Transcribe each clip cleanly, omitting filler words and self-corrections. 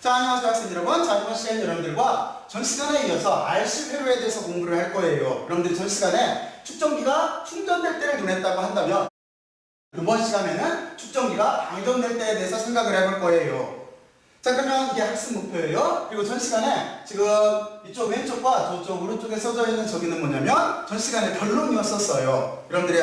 자, 안녕하세요 학생 여러분. 자, 이번 시간에 여러분들과 전 시간에 이어서 RC 회로에 대해서 공부를 할 거예요. 여러분들이 전 시간에 축전기가 충전될 때를 논했다고 한다면 이번 시간에는 축전기가 방전될 때에 대해서 생각을 해볼 거예요. 자, 그러면 이게 학습 목표예요. 그리고 전 시간에 지금 이쪽 왼쪽과 저쪽 오른쪽에 써져 있는 저기는 뭐냐면 전 시간에 결론이었었어요. 여러분들이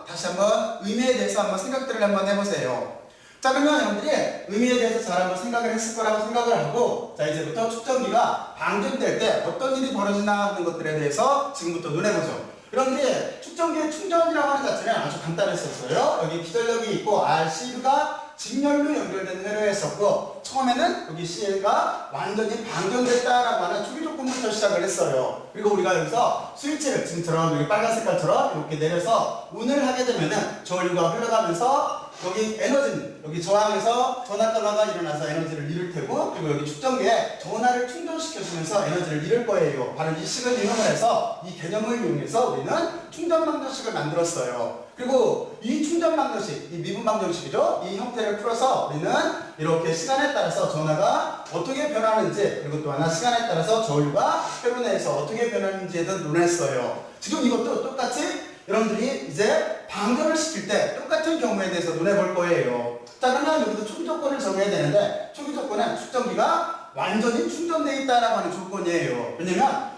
다시 한번 의미에 대해서 한번 생각들을 한번 해보세요. 자, 그러면 여러분들이 의미에 대해서 잘 한번 생각을 했을 거라고 생각을 하고, 자, 이제부터 축전기가 방전될 때 어떤 일이 벌어지나 하는 것들에 대해서 지금부터 논해보죠. 여러분들이 축전기의 충전이라고 하는 자체는 아주 간단했었어요. 여기 기전력이 있고 RC가 직렬로 연결된 회로였었고, 처음에는 여기 CL가 완전히 방전됐다라고 하는 초기 조건부터 시작을 했어요. 그리고 우리가 여기서 스위치를 지금처럼 여기 빨간 색깔처럼 이렇게 내려서 운을 하게 되면은 전류가 흘러가면서 여기 에너지는 여기 저항에서 전하 변화가 일어나서 에너지를 잃을 테고, 그리고 여기 축전기에 전하를 충전시켜주면서 에너지를 잃을 거예요. 바로 이 식을 이용을 해서 이 개념을 이용해서 우리는 충전 방정식을 만들었어요. 그리고 이 충전 방정식, 이 미분 방정식이죠. 이 형태를 풀어서 우리는 이렇게 시간에 따라서 전하가 어떻게 변하는지, 그리고 또 하나 시간에 따라서 전류가 회로 내에서 어떻게 변하는지에 대해서 논했어요. 지금 이것도 똑같이 여러분들이 이제 방전을 시킬 때 똑같은 경우에 대해서 논해볼 거예요. 자, 그러면 여기서 초기 조건을 정해야 되는데, 초기 조건은 축전기가 완전히 충전되어 있다라고 하는 조건이에요. 왜냐면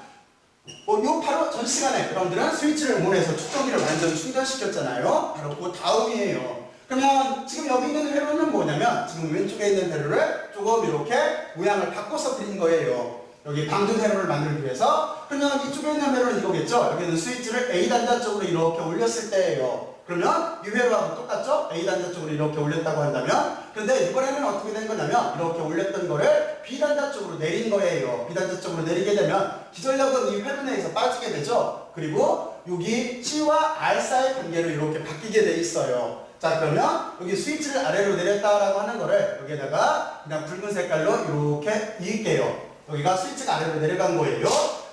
요 바로 전 시간에 여러분들은 스위치를 온해서 축전기를 완전히 충전시켰잖아요. 바로 그 다음이에요. 그러면 지금 여기 있는 회로는 뭐냐면, 지금 왼쪽에 있는 회로를 조금 이렇게 모양을 바꿔서 그린 거예요. 여기 방전 회로를 만들기 위해서. 그러면 이쪽에 있는 회로는 이거겠죠? 여기는 스위치를 A단자 쪽으로 이렇게 올렸을 때예요. 그러면 이 회로하고 똑같죠? A단자 쪽으로 이렇게 올렸다고 한다면, 근데 이번에는 어떻게 된 거냐면 이렇게 올렸던 거를 B단자 쪽으로 내린 거예요. B단자 쪽으로 내리게 되면 기전력은 이 회로 내에서 빠지게 되죠. 그리고 여기 C와 R 사이 관계로 이렇게 바뀌게 돼 있어요. 자, 그러면 여기 스위치를 아래로 내렸다라고 하는 거를 여기에다가 그냥 붉은 색깔로 이렇게 이을게요. 여기가 스위치가 아래로 내려간 거예요.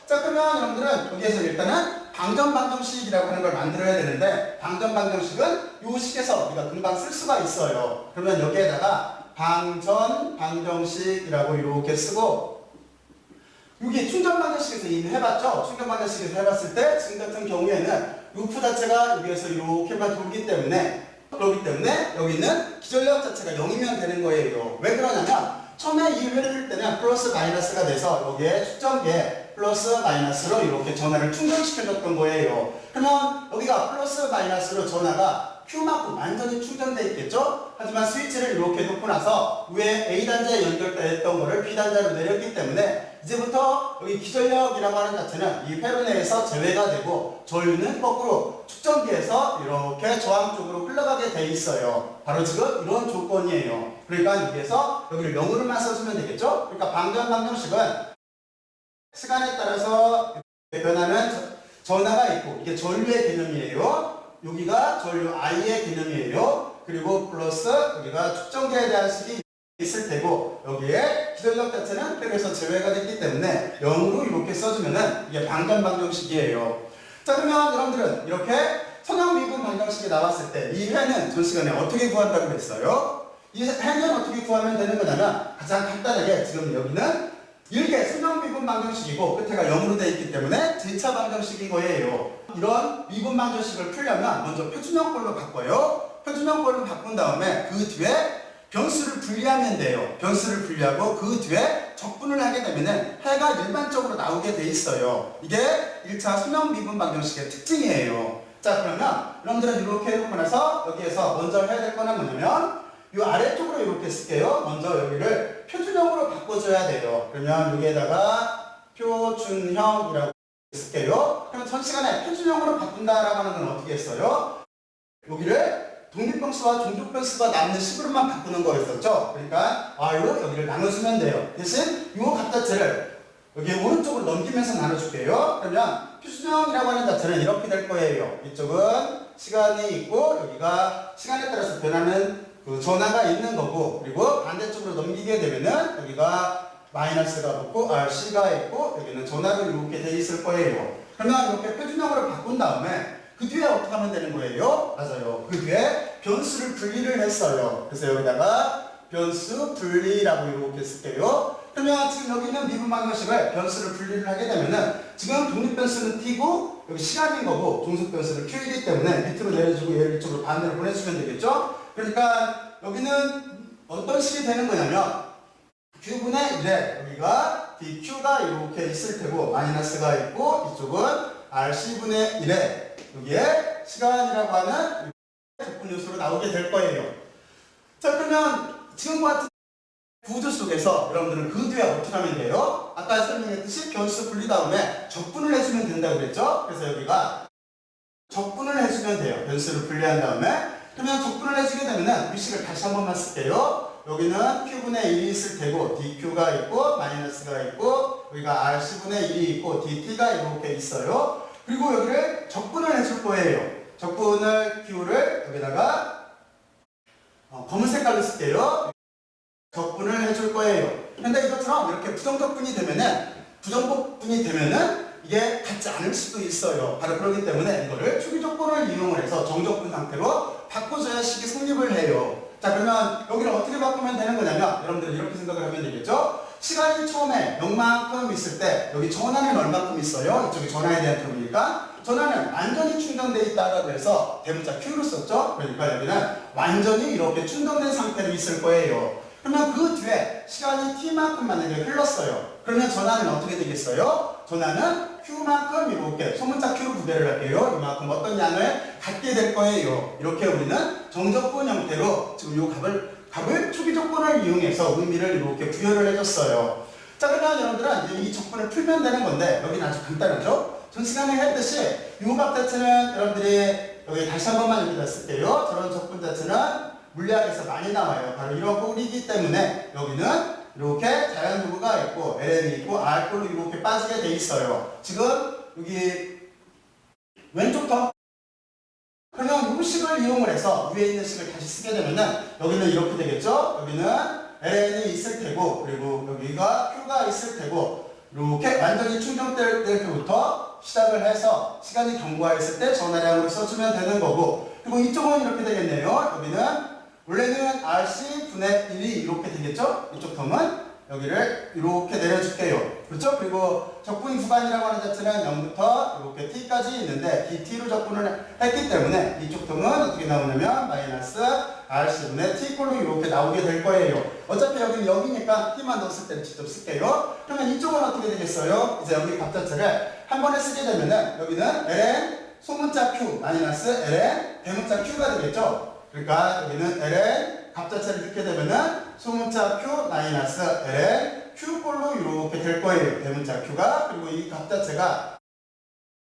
자, 그러면 여러분들은 여기에서 일단은 방전 방정식이라고 하는 걸 만들어야 되는데, 방전 방정식은 이 식에서 우리가 금방 쓸 수가 있어요. 그러면 여기에다가 방전 방정식이라고 이렇게 쓰고, 여기 충전 방정식에서 이미 해봤죠? 충전 방정식에서 해봤을 때 지금 같은 경우에는 루프 자체가 여기에서 이렇게만 돌기 때문에, 그렇기 때문에 여기는 기전력 자체가 0이면 되는 거예요. 왜 그러냐면 처음에 이 회로일 때는 플러스 마이너스가 돼서 여기에 축전기에 플러스 마이너스로 이렇게 전하를 충전시켜줬던 거예요. 그러면 여기가 플러스 마이너스로 전하가 Q만큼 완전히 충전되어 있겠죠? 하지만 스위치를 이렇게 놓고 나서 위에 A단자에 연결되었던 거를 B단자로 내렸기 때문에 이제부터 여기 기전력이라고 하는 자체는 이 회로 내에서 제외가 되고, 전류는 거꾸로 축전기에서 이렇게 저항 쪽으로 흘러가게 돼 있어요. 바로 지금 이런 조건이에요. 그러니까 여기에서 여기를 0으로만 써주면 되겠죠? 그러니까 방전 방정식은 시간에 따라서 변하는 전하가 있고, 이게 전류의 개념이에요. 여기가 전류 I의 개념이에요. 그리고 플러스 여기가 축전기에 대한 식이 있을 테고, 여기에 기전력 자체는 회로에서 제외가 됐기 때문에 0으로 이렇게 써주면은 이게 방전 방정식이에요. 자, 그러면 여러분들은 이렇게 선형 미분 방정식이 나왔을 때 이 회는 전 시간에 어떻게 구한다고 그랬어요? 이 회는 어떻게 구하면 되는 거냐면, 가장 간단하게 지금 여기는 일개 선형 미분 방정식이고 끝에가 0으로 되어 있기 때문에 제차 방정식인 거예요. 이런 미분 방정식을 풀려면 먼저 표준형꼴로 바꿔요. 표준형꼴로 바꾼 다음에 그 뒤에 변수를 분리하면 돼요. 변수를 분리하고 그 뒤에 적분을 하게 되면은 해가 일반적으로 나오게 돼 있어요. 이게 1차 선형 미분 방정식의 특징이에요. 자, 그러면 여러분들은 이렇게 해놓고 나서 여기에서 먼저 해야 될 거는 뭐냐면 이 아래쪽으로 이렇게 쓸게요. 먼저 여기를 표준형으로 바꿔줘야 돼요. 그러면 여기에다가 표준형이라고 쓸게요. 그럼 전 시간에 표준형으로 바꾼다라고 하는 건 어떻게 했어요? 여기를 독립변수와 종족변수가 남는 식으로만 바꾸는 거였었죠. 그러니까 R로 여기를 나눠주면 돼요. 대신 이 값 자체를 여기 오른쪽으로 넘기면서 나눠줄게요. 그러면 표준형이라고 하는 자체는 이렇게 될 거예요. 이쪽은 시간이 있고 여기가 시간에 따라서 변하는 그 전하가 있는 거고, 그리고 반대쪽으로 넘기게 되면은 여기가 마이너스가 붙고 RC가 있고 여기는 전하로 이렇게 돼 있을 거예요. 그러면 이렇게 표준형으로 바꾼 다음에 그 뒤에 어떻게 하면 되는 거예요? 맞아요. 그 뒤에 변수를 분리를 했어요. 그래서 여기다가 변수 분리라고 이렇게 쓸게요. 그러면 지금 여기 있는 미분 방정식을 변수를 분리를 하게 되면은 지금 독립변수는 t고 여기 시간인 거고 종속변수는 q이기 때문에 밑으로 내려주고 얘를 이쪽으로 반대로 보내주면 되겠죠. 그러니까 여기는 어떤 식이 되는 거냐면 q분의 1에 여기가 dq가 이렇게 있을 테고 마이너스가 있고 이쪽은 rc분의 1에 여기에 시간이라고 하는 적분 요소로 나오게 될 거예요. 자, 그러면 지금과 같은 구조 속에서 여러분들은 그 뒤에 어떻게 하면 돼요? 아까 설명했듯이 변수 분리 다음에 적분을 해주면 된다고 그랬죠? 그래서 여기가 적분을 해주면 돼요. 변수를 분리한 다음에. 그러면 적분을 해주게 되면은 위식을 다시 한 번만 쓸게요. 여기는 q분의 1이 있을 테고 dq가 있고 마이너스가 있고 여기가 rc분의 1이 있고 dt가 이렇게 있어요. 그리고 여기를 적분을 해줄 거예요. 적분을 q를 여기다가 검은 색깔로 쓸게요. 적분을 해줄 거예요. 근데 이것처럼 이렇게 부정적분이 되면은 이게 같지 않을 수도 있어요. 바로 그렇기 때문에 이거를 초기적분을 이용을 해서 정적분 상태로 바꿔줘야 식이 성립을 해요. 자, 그러면 여기를 어떻게 바꾸면 되는 거냐면 여러분들 이렇게 생각을 하면 되겠죠? 시간이 처음에 0만큼 있을 때 여기 전하는 얼마큼 있어요? 이쪽이 전하에 대한 term이니까 전하는 완전히 충전되어 있다라고 해서 대문자 Q로 썼죠? 그러니까 여기는 완전히 이렇게 충전된 상태로 있을 거예요. 그러면 그 뒤에 시간이 t만큼 만약에 흘렀어요. 그러면 전하는 어떻게 되겠어요? 전하는 q만큼 이렇게 소문자 q로 구별을 할게요. 이만큼 어떤 양을 갖게 될 거예요. 이렇게 우리는 정적분 형태로 지금 이 값을 초기적분을 이용해서 의미를 이렇게 부여를 해줬어요. 자, 그러면 여러분들은 이제 이 적분을 풀면 되는 건데 여기는 아주 간단하죠? 전 시간에 했듯이 이 값 자체는 여러분들이 여기 다시 한 번만 여기다 쓸게요. 저런 적분 자체는 물리학에서 많이 나와요. 바로 이런 꼴이기 때문에 여기는 이렇게 자연수가 있고 ln이 있고 r꼴로 이렇게 빠지게 돼 있어요. 지금 여기 왼쪽 더 그러면 이 식을 이용을 해서 위에 있는 식을 다시 쓰게 되면은 여기는 이렇게 되겠죠. 여기는 ln이 있을 테고 그리고 여기가 q가 있을 테고 이렇게 완전히 충전될 때부터 시작을 해서 시간이 경과했을 때 전하량으로 써주면 되는 거고 그리고 이쪽은 이렇게 되겠네요. 여기는 원래는 rc분의 1이 이렇게 되겠죠? 이쪽 텀은 여기를 이렇게 내려줄게요. 그렇죠? 그리고 적분 구간이라고 하는 자체는 0부터 이렇게 t까지 있는데 dt로 적분을 했기 때문에 이쪽 텀은 어떻게 나오냐면 마이너스 rc분의 t꼴로 이렇게 나오게 될 거예요. 어차피 여기는 0이니까 t만 넣었을 때는 직접 쓸게요. 그러면 이쪽은 어떻게 되겠어요? 이제 여기 값 자체를 한 번에 쓰게 되면은 여기는 ln 소문자 q 마이너스 ln 대문자 q가 되겠죠? 그러니까 여기는 ln 값 자체를 넣게 되면은 소문자 q 마이너스 ln q꼴로 이렇게 될 거예요. 대문자 q가. 그리고 이 값 자체가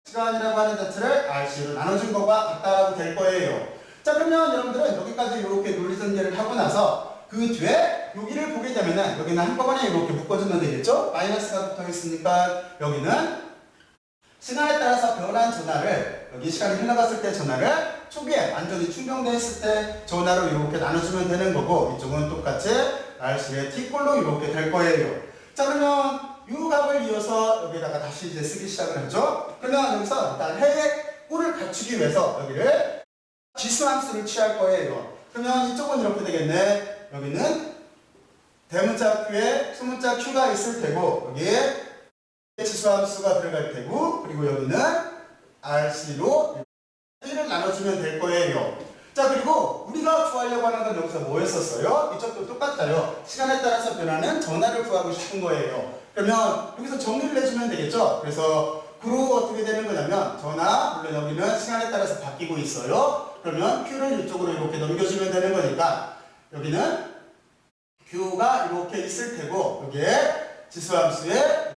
시간이라고 하는 자체를 rc로 나눠준 것과 같다라고 될 거예요. 자, 그러면 여러분들은 여기까지 이렇게 논리 전개를 하고 나서 그 뒤에 여기를 보게 되면은 여기는 한꺼번에 이렇게 묶어주면 되겠죠? 마이너스가 붙어 있으니까 여기는 시간에 따라서 변한 전하를 여기 시간이 흘러갔을 때 전하를 초기에 완전히 충전됐을 때 전하로 이렇게 나눠주면 되는 거고 이쪽은 똑같이 rc의 t꼴로 이렇게 될 거예요. 자, 그러면 이 값을 이어서 여기다가 다시 이제 쓰기 시작을 하죠. 그러면 여기서 일단 해의 꼴을 갖추기 위해서 여기를 지수함수를 취할 거예요. 그러면 이쪽은 이렇게 되겠네. 여기는 대문자 q에 소문자 q가 있을 테고 여기에 지수함수가 들어갈 테고 그리고 여기는 rc로 1을 나눠주면 될 거예요. 자, 그리고 우리가 구하려고 하는 건 여기서 뭐였었어요? 이쪽도 똑같아요. 시간에 따라서 변하는 전하를 구하고 싶은 거예요. 그러면 여기서 정리를 해주면 되겠죠? 그래서 그로 어떻게 되는 거냐면 전하, 물론 여기는 시간에 따라서 바뀌고 있어요. 그러면 q를 이쪽으로 이렇게 넘겨주면 되는 거니까 여기는 q가 이렇게 있을 테고 여기에 지수함수에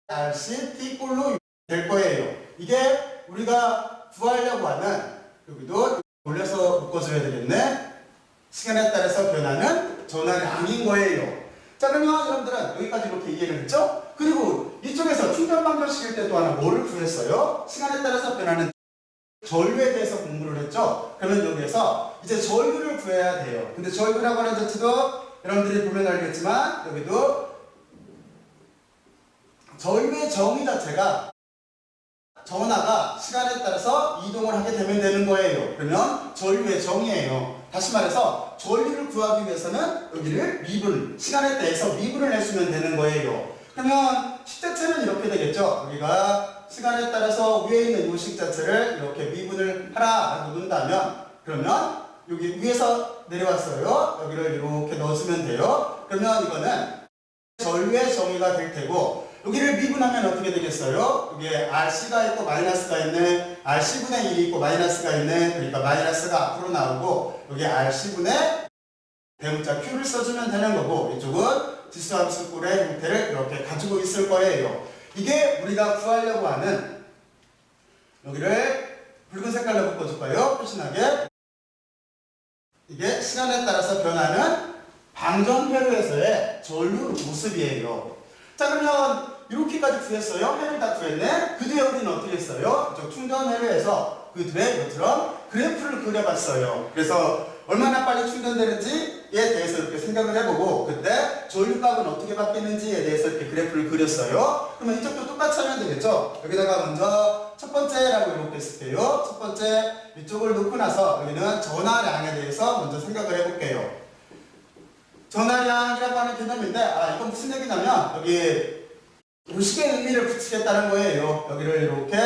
rc t꼴로 될 거예요. 이게 우리가 구하려고 하는 여기도 올려서 묶어줘야 되겠네. 시간에 따라서 변하는 전하량인 거예요. 자, 그러면 여러분들은 여기까지 이렇게 이해를 했죠? 그리고 이쪽에서 충전 방정식일 때 또 하나 뭐를 구했어요? 시간에 따라서 변하는 전류에 대해서 공부를 했죠? 그러면 여기에서 이제 전류를 구해야 돼요. 근데 전류라고 하는 자체도 여러분들이 보면 알겠지만 여기도 전류의 정의 자체가 전하가 시간에 따라서 이동을 하게 되면 되는 거예요. 그러면 전류의 정의예요. 다시 말해서 전류를 구하기 위해서는 여기를 미분, 시간에 대해서 미분을 해주면 되는 거예요. 그러면 식자체는 이렇게 되겠죠. 우리가 시간에 따라서 위에 있는 이 식자체를 이렇게 미분을 하라라고 놓는다면, 그러면 여기 위에서 내려왔어요. 여기를 이렇게 넣어주면 돼요. 그러면 이거는 전류의 정의가 될 테고, 여기를 미분하면 어떻게 되겠어요? 여기에 RC가 있고 마이너스가 있는, RC분의 1이 있고 마이너스가 있는, 그러니까 마이너스가 앞으로 나오고, 여기 RC분의 대문자 Q를 써주면 되는 거고, 이쪽은 지수함수 꼴의 형태를 이렇게 가지고 있을 거예요. 이게 우리가 구하려고 하는, 여기를 붉은 색깔로 바꿔줄까요? 표시나게. 이게 시간에 따라서 변하는 방전회로에서의 전류 모습이에요. 자, 그러면 이렇게까지 구했어요. 회를 다 구했네. 그 뒤에 우리는 어떻게 했어요? 저 충전회로에서 그 뒤에 이처럼 그래프를 그려봤어요. 그래서 얼마나 빨리 충전되는지에 대해서 이렇게 생각을 해보고, 그때 전류값은 어떻게 바뀌는지에 대해서 이렇게 그래프를 그렸어요. 그러면 이쪽도 똑같이 하면 되겠죠? 여기다가 먼저 첫 번째라고 이렇게 쓸게요. 첫 번째 이쪽을 놓고 나서 여기는 전하량에 대해서 먼저 생각을 해볼게요. 전하량이라고 하는 개념인데, 이건 무슨 얘기냐면, 여기 요식의 의미를 붙이겠다는 거예요. 여기를 이렇게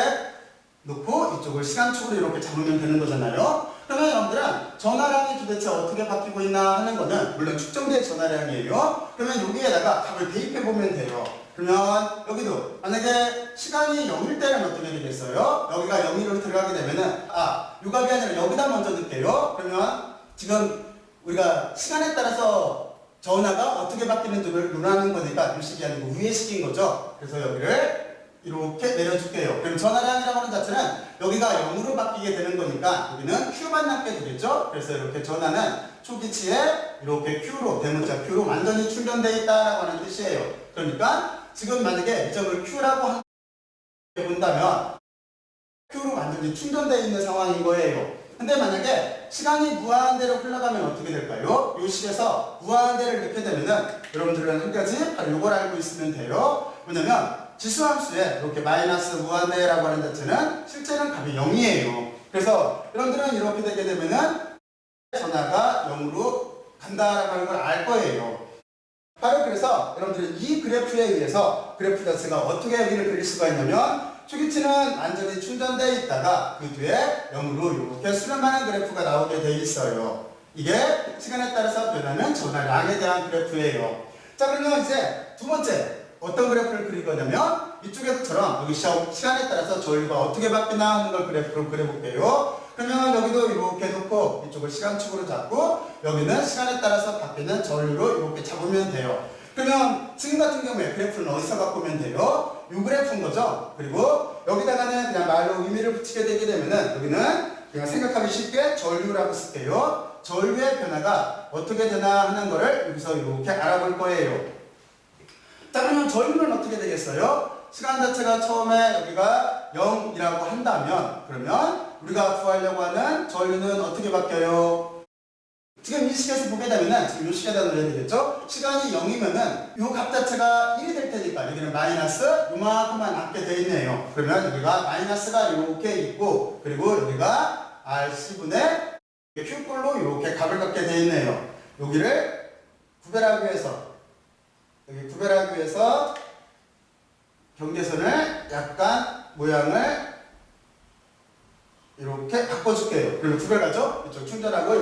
놓고 이쪽을 시간축으로 이렇게 잡으면 되는 거잖아요. 그러면 여러분들은 전하량이 도대체 어떻게 바뀌고 있나 하는 거는 물론 측정된 전하량이에요. 그러면 여기에다가 값을 대입해 보면 돼요. 그러면 여기도 만약에 시간이 0일 때는 어떻게 되겠어요? 여기가 0일로 들어가게 되면은 요 값이 아니라 여기다 먼저 넣을게요. 그러면 지금 우리가 시간에 따라서 전하가 어떻게 바뀌는지를 논하는 거니까 요식이 아니고 위에 식인 거죠. 그래서 여기를 이렇게 내려줄게요. 그럼 전하량이라고 하는 자체는 여기가 0으로 바뀌게 되는 거니까 여기는 Q만 남게 되겠죠. 그래서 이렇게 전하는 초기치에 이렇게 Q로, 대문자 Q로 완전히 충전되어 있다라고 하는 뜻이에요. 그러니까 지금 만약에 이 점을 Q라고 본다면 Q로 완전히 충전되어 있는 상황인 거예요. 근데 만약에 시간이 무한대로 흘러가면 어떻게 될까요? 이 식에서 무한대를 넣게 되면은 여러분들은 한 가지 바로 이걸 알고 있으면 돼요. 뭐냐면 지수함수에 이렇게 마이너스 무한대라고 하는 자체는 실제는 값이 0이에요. 그래서 여러분들은 이렇게 되게 되면은 전하가 0으로 간다라고 하는 걸 알 거예요. 바로 그래서 여러분들은 이 그래프에 의해서 그래프 자체가 어떻게 여기를 그릴 수가 있냐면 초기치는 완전히 충전되어 있다가 그 뒤에 0으로 이렇게 수렴하는 그래프가 나오게 돼 있어요. 이게 시간에 따라서 변하는 전하량에 대한 그래프예요. 자, 그러면 이제 두 번째 어떤 그래프를 그릴 거냐면 이쪽에서처럼 여기 시간에 따라서 전류가 어떻게 바뀌나 하는 걸 그래프로 그려볼게요. 그러면 여기도 이렇게 놓고 이쪽을 시간축으로 잡고 여기는 시간에 따라서 바뀌는 전류로 이렇게 잡으면 돼요. 그러면 지금 같은 경우에 그래프는 어디서 바꾸면 돼요? 이 그래프인 거죠. 그리고 여기다가는 그냥 말로 의미를 붙이게 되게 되면은 여기는 그냥 생각하기 쉽게 전류라고 쓸게요. 전류의 변화가 어떻게 되나 하는 거를 여기서 이렇게 알아볼 거예요. 자, 그러면 전류는 어떻게 되겠어요? 시간 자체가 처음에 여기가 0이라고 한다면 그러면 우리가 구하려고 하는 전류는 어떻게 바뀌어요? 지금 이 식에서 보게 되면은 지금 이 식에다 넣어야 되겠죠? 시간이 0이면은 이 값 자체가 1이 될 테니까 여기는 마이너스 요만큼만 남게 돼 있네요. 그러면 여기가 마이너스가 이렇게 있고 그리고 여기가 RC분의 Q꼴로 이렇게 값을 갖게 돼 있네요. 여기를 구별하기 위해서 여기 구별하기 위해서 경계선을 약간 모양을 이렇게 바꿔줄게요. 그러면 구별하죠? 이쪽 충전하고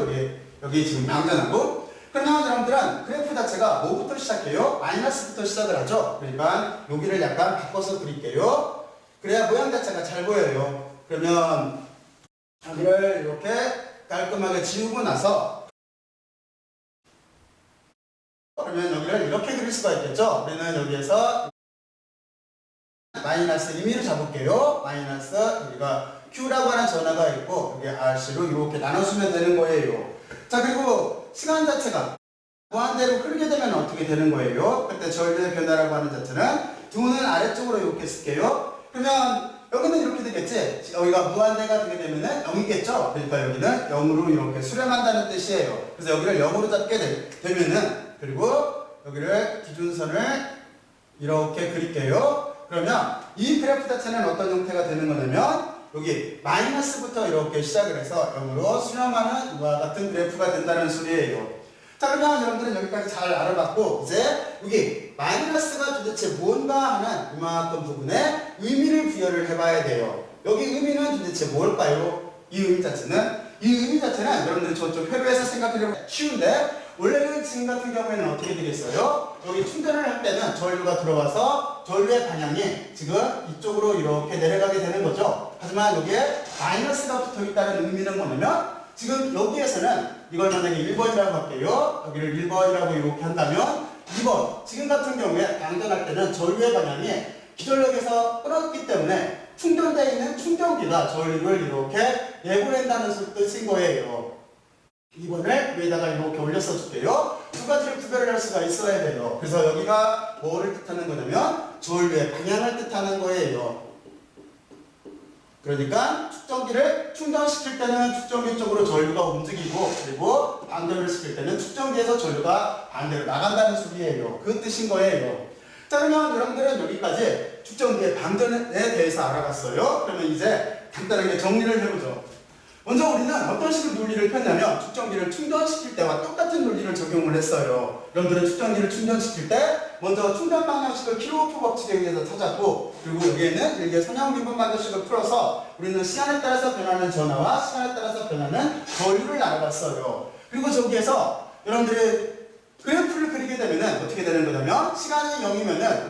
여기 지금 방전하고. 그러면 여러분들은 그래프 자체가 뭐부터 시작해요? 마이너스부터 시작을 하죠. 그러니까 여기를 약간 바꿔서 그릴게요. 그래야 모양 자체가 잘 보여요. 그러면 여기를 이렇게 깔끔하게 지우고 나서 그러면 여기를 이렇게 그릴 수가 있겠죠. 우리는 여기에서 마이너스 임의로 잡을게요. 마이너스 여기가 Q라고 하는 전하가 있고 여기 RC로 이렇게 나눠주면 되는 거예요. 자, 그리고 시간 자체가 무한대로 흐르게 되면 어떻게 되는 거예요? 그때 전류의 변화라고 하는 자체는 두 눈은 아래쪽으로 이렇게 쓸게요. 그러면 여기는 이렇게 되겠지? 여기가 무한대가 되게 되면은 0이겠죠? 그러니까 여기는 0으로 이렇게 수렴한다는 뜻이에요. 그래서 여기를 0으로 잡게 되면은 그리고 여기를 기준선을 이렇게 그릴게요. 그러면 이 그래프 자체는 어떤 형태가 되는 거냐면 여기 마이너스부터 이렇게 시작을 해서 0으로 수렴하는 이와 같은 그래프가 된다는 소리예요. 자, 그러면 여러분들은 여기까지 잘 알아봤고, 이제 여기 마이너스가 도대체 뭔가 하는 이만큼 부분에 의미를 부여를 해봐야 돼요. 여기 의미는 도대체 뭘까요? 이 의미 자체는 여러분들이 저쪽 회로에서 생각하려면 쉬운데, 원래는 지금 같은 경우에는 어떻게 되겠어요? 여기 충전을 할 때는 전류가 들어와서 전류의 방향이 지금 이쪽으로 이렇게 내려가게 되는 거죠. 하지만 여기에 마이너스가 붙어 있다는 의미는 뭐냐면, 지금 여기에서는 이걸 만약에 1번이라고 할게요. 여기를 1번이라고 이렇게 한다면 2번, 지금 같은 경우에 방전할 때는 전류의 방향이 기전력에서 끊었기 때문에 충전되어 있는 충전기가 전류를 이렇게 내보낸다는 뜻인 거예요. 2번을 위에다가 이렇게 올려서 줄게요. 두 가지를 구별을 할 수가 있어야 돼요. 그래서 여기가 뭐를 뜻하는 거냐면 전류의 방향을 뜻하는 거예요. 그러니까 축전기를 충전시킬 때는 축전기 쪽으로 전류가 움직이고, 그리고 방전을 시킬 때는 축전기에서 전류가 반대로 나간다는 소리예요. 그 뜻인 거예요. 자, 그러면 여러분들은 여기까지 축전기의 방전에 대해서 알아봤어요. 그러면 이제 간단하게 정리를 해보죠. 먼저 우리는 어떤 식으로 논리를 폈냐면, 축전기를 충전시킬 때와 똑같은 논리를 적용을 했어요. 여러분들은 축전기를 충전시킬 때 먼저 충전 방정식을 킬로오프 법칙에 의해서 찾았고, 그리고 여기에는 일개 선형미분 방정식을 풀어서 우리는 시간에 따라서 변하는 전하와 시간에 따라서 변하는 전류를 알아봤어요. 그리고 저기에서 여러분들이 그래프를 그리게 되면은 어떻게 되는 거냐면, 시간이 0이면은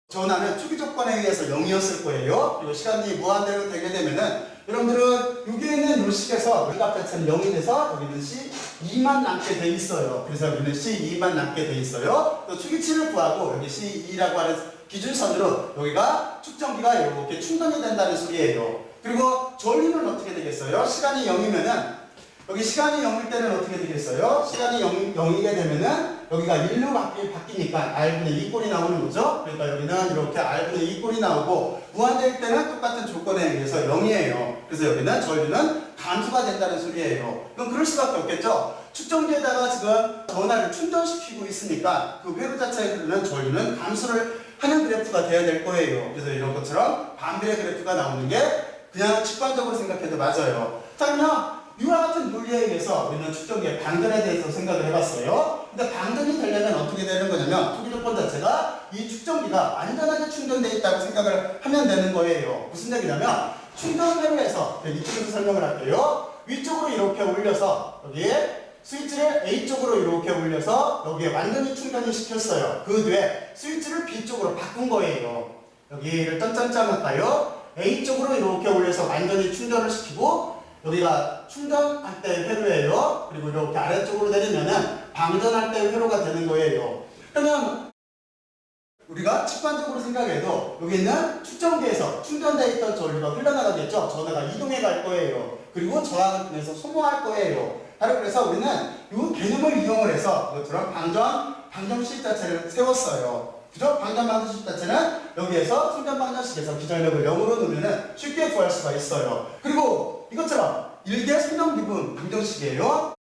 전하는 초기 조건에 의해서 0이었을 거예요. 그리고 시간이 무한대로 되게 되면은 여러분들은 여기에는 이 식에서 이 값 자체는 0이 돼서 여기는 C2만 남게 돼 있어요. 그래서 여기는 C2만 남게 돼 있어요. 또 초기치를 구하고 여기 C2라고 하는 기준선으로 여기가 축전기가 이렇게 충전이 된다는 소리예요. 그리고 전류는 어떻게 되겠어요? 시간이 0이면은 여기 시간이 0일 때는 어떻게 되겠어요? 시간이 0이게 되면은 여기가 1로 바뀌니까 R분의 2꼴이 나오는 거죠. 그러니까 여기는 이렇게 R분의 2꼴이 나오고, 무한대일 때는 똑같은 조건에 의해서 0이에요. 그래서 여기는 전류는 감소가 된다는 소리예요. 그럼 그럴 수밖에 없겠죠. 축전기에다가 지금 전하를 충전시키고 있으니까 그 회로 자체에 흐르는 전류는 감소를 하는 그래프가 돼야 될 거예요. 그래서 이런 것처럼 반비례 그래프가 나오는 게 그냥 직관적으로 생각해도 맞아요. 자, 그러면 이와 같은 논리에 의해서 우리는 축전기의 방전에 대해서 생각을 해봤어요. 근데 방전이 되려면 어떻게 되는 거냐면, 초기 조건 자체가 이 축전기가 완전하게 충전되어 있다고 생각을 하면 되는 거예요. 무슨 얘기냐면, 충전 회로에서 이쪽에서 설명을 할게요. 위쪽으로 이렇게 올려서 여기에 스위치를 A쪽으로 이렇게 올려서 여기에 완전히 충전을 시켰어요. 그 뒤에 스위치를 B쪽으로 바꾼 거예요. 여기를 짠짠짠 할까요? A쪽으로 이렇게 올려서 완전히 충전을 시키고, 여기가 충전할 때 회로예요. 그리고 이렇게 아래쪽으로 내리면은 방전할 때 회로가 되는 거예요. 그러면 우리가 직관적으로 생각해도 여기 있는 축전기에서 충전되어 있던 전류가 흘러나가겠죠. 전하가 이동해 갈 거예요. 그리고 저항을 통해서 소모할 거예요. 바로 그래서 우리는 이 개념을 이용을 해서 이것처럼 방정식 자체를 세웠어요. 그죠? 방전 방정식 자체는 여기에서 충전 방정식에서 기전력을 0으로 놓으면 쉽게 구할 수가 있어요. 그리고 이것처럼 일개 선형미분 방정식이에요.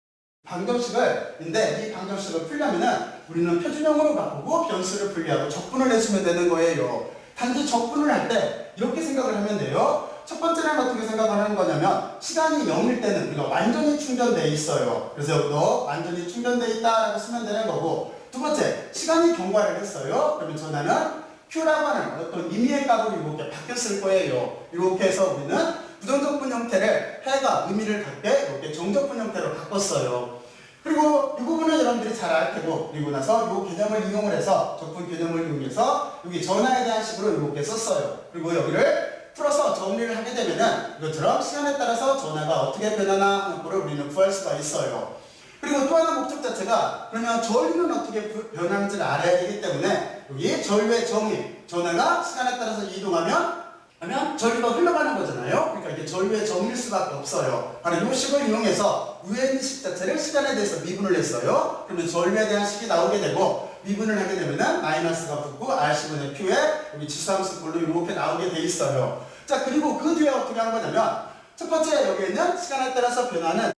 방정식인데 이 방정식을 풀려면은 우리는 표준형으로 바꾸고 변수를 분리하고 적분을 해주면 되는 거예요. 단지 적분을 할 때 이렇게 생각을 하면 돼요. 첫 번째는 어떻게 생각하는 거냐면, 시간이 0일 때는 우리가 완전히 충전되어 있어요. 그래서 여기도 완전히 충전되어 있다라고 쓰면 되는 거고, 두 번째, 시간이 경과를 했어요. 그러면 전하는 Q라고 하는 어떤 임의의 값으로 이렇게 바뀌었을 거예요. 이렇게 해서 우리는 부정적분 형태를 해가 의미를 갖게 이렇게 정적분 형태로 바꿨어요. 그리고 이 부분은 여러분들이 잘 알 테고, 그리고 나서 이 개념을 이용을 해서 적분 개념을 이용해서 여기 전하에 대한 식으로 이렇게 썼어요. 그리고 여기를 풀어서 정리를 하게 되면은 이것처럼 시간에 따라서 전하가 어떻게 변하나 하는 거를 우리는 구할 수가 있어요. 그리고 또 하나 목적 자체가, 그러면 전류는 어떻게 변하는지를 알아야 되기 때문에 여기 전류의 정의, 전하가 시간에 따라서 이동하면 전류가 흘러가는 거잖아요. 그러니까 이게 전류의 정의일 수밖에 없어요. 바로 이 식을 이용해서 위에 있는 식 자체를 시간에 대해서 미분을 했어요. 그러면 전류에 대한 식이 나오게 되고, 미분을 하게 되면은 마이너스가 붙고 RC분의 Q에 여기 지수함수 꼴로 이렇게 나오게 돼 있어요. 자, 그리고 그 뒤에 어떻게 한 거냐면, 첫 번째 여기 있는 시간에 따라서 변하는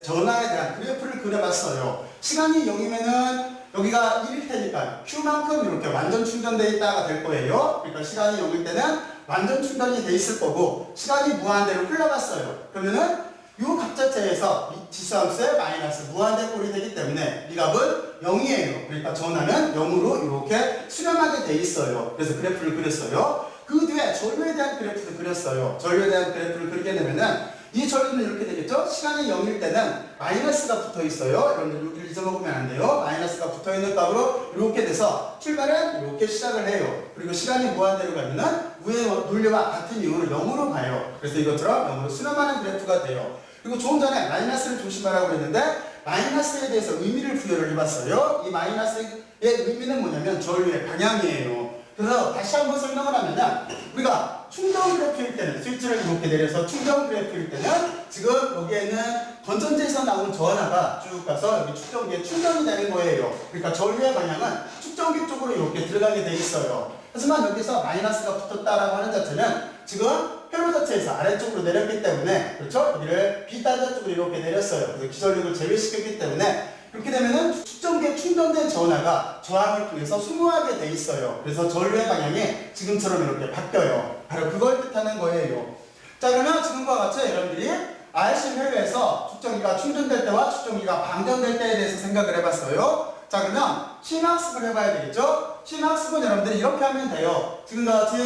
전하에 대한 그래프를 그려봤어요. 시간이 0이면은 여기가 1일 테니까 Q만큼 이렇게 완전 충전되어 있다가 될 거예요. 그러니까 시간이 0일 때는 완전 충전이 돼 있을 거고 시간이 무한대로 흘러갔어요. 그러면은 이 값 자체에서 이 지수함수의 마이너스 무한대꼴이 되기 때문에 이 값은 0이에요. 그러니까 전하는 0으로 이렇게 수렴하게 돼 있어요. 그래서 그래프를 그렸어요. 그 뒤에 전류에 대한 그래프도 그렸어요. 전류에 대한 그래프를 그리게 되면은 이 전류는 이렇게 되겠죠? 시간이 0일 때는 마이너스가 붙어 있어요. 여러분들 여기를 잊어먹으면 안 돼요. 마이너스가 붙어 있는 값으로 이렇게 돼서 출발은 이렇게 시작을 해요. 그리고 시간이 무한대로 가면은 위의 논리와 같은 이유로 0으로 가요. 그래서 이것처럼 0으로 수렴하는 그래프가 돼요. 그리고 조금 전에 마이너스를 조심하라고 했는데 마이너스에 대해서 의미를 부여를 해봤어요. 이 마이너스의 의미는 뭐냐면 전류의 방향이에요. 그래서 다시 한번 설명을 하면은 우리가 충전 그래프일 때는 스위치를 이렇게 내려서 충전 그래프일 때는 지금 여기에는 건전지에서 나온 전하가 쭉 가서 여기 축전기에 충전이 되는 거예요. 그러니까 전류의 방향은 축전기 쪽으로 이렇게 들어가게 돼 있어요. 하지만 여기서 마이너스가 붙었다라고 하는 자체는 지금 회로 자체에서 아래쪽으로 내렸기 때문에 그렇죠? 여기를 B단자 쪽으로 이렇게 내렸어요. 그래서 기전력을 제외시켰기 때문에 그렇게 되면은 축전기에 충전된 전하가 저항을 통해서 수무하게 돼 있어요. 그래서 전류의 방향이 지금처럼 이렇게 바뀌어요. 바로 그걸 뜻하는 거예요. 자, 그러면 지금과 같이 여러분들이 RC 회로에서 축전기가 충전될 때와 축전기가 방전될 때에 대해서 생각을 해봤어요. 자, 그러면 심학습을 해봐야 되겠죠? 심학습은 여러분들이 이렇게 하면 돼요. 지금과 같이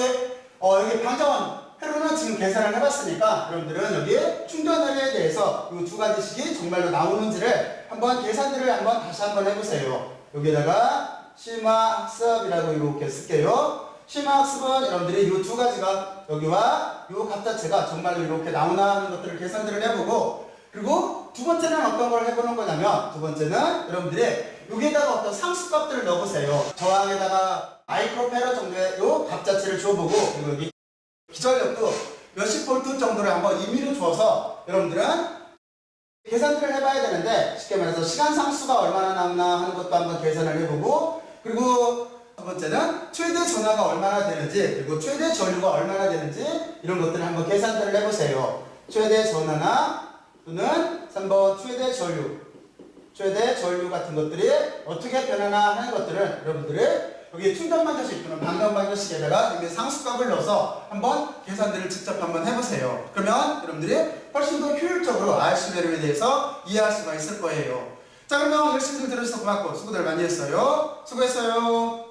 여기 방전 회로는 지금 계산을 해봤으니까 여러분들은 여기 충전 회로에 대해서 이 두 가지씩이 정말로 나오는지를 한번 계산들을 한번 다시 한번 해보세요. 여기에다가 심화학습이라고 이렇게 쓸게요. 심화학습은 여러분들이 이 두 가지가 여기와 이 값 자체가 정말로 이렇게 나오나 하는 것들을 계산들을 해보고 그리고 두 번째는 어떤 걸 해보는 거냐면 두 번째는 여러분들이 여기에다가 어떤 상수값들을 넣어보세요. 저항에다가 마이크로페러 정도의 이 값 자체를 줘보고 그리고 여기 기전력도 몇십 볼트 정도를 한번 임의로 줘서 여러분들은 계산들을 해봐야 되는데 쉽게 말해서 시간 상수가 얼마나 나오나 하는 것도 한번 계산을 해보고 그리고 두 번째는 최대 전하가 얼마나 되는지 그리고 최대 전류가 얼마나 되는지 이런 것들을 한번 계산들을 해보세요. 최대 전하나 또는 3번 최대 전류 같은 것들이 어떻게 변하나 하는 것들은 여러분들이 여기 충전 방정식 또는 방전 방정식에다가 여기 상수값을 넣어서 한번 계산들을 직접 한번 해보세요. 그러면 여러분들이 훨씬 더 효율적으로 RC 회로에 대해서 이해할 수가 있을 거예요. 자, 그러면 열심히 들어주셔서 고맙고 수고들 많이 했어요. 수고했어요.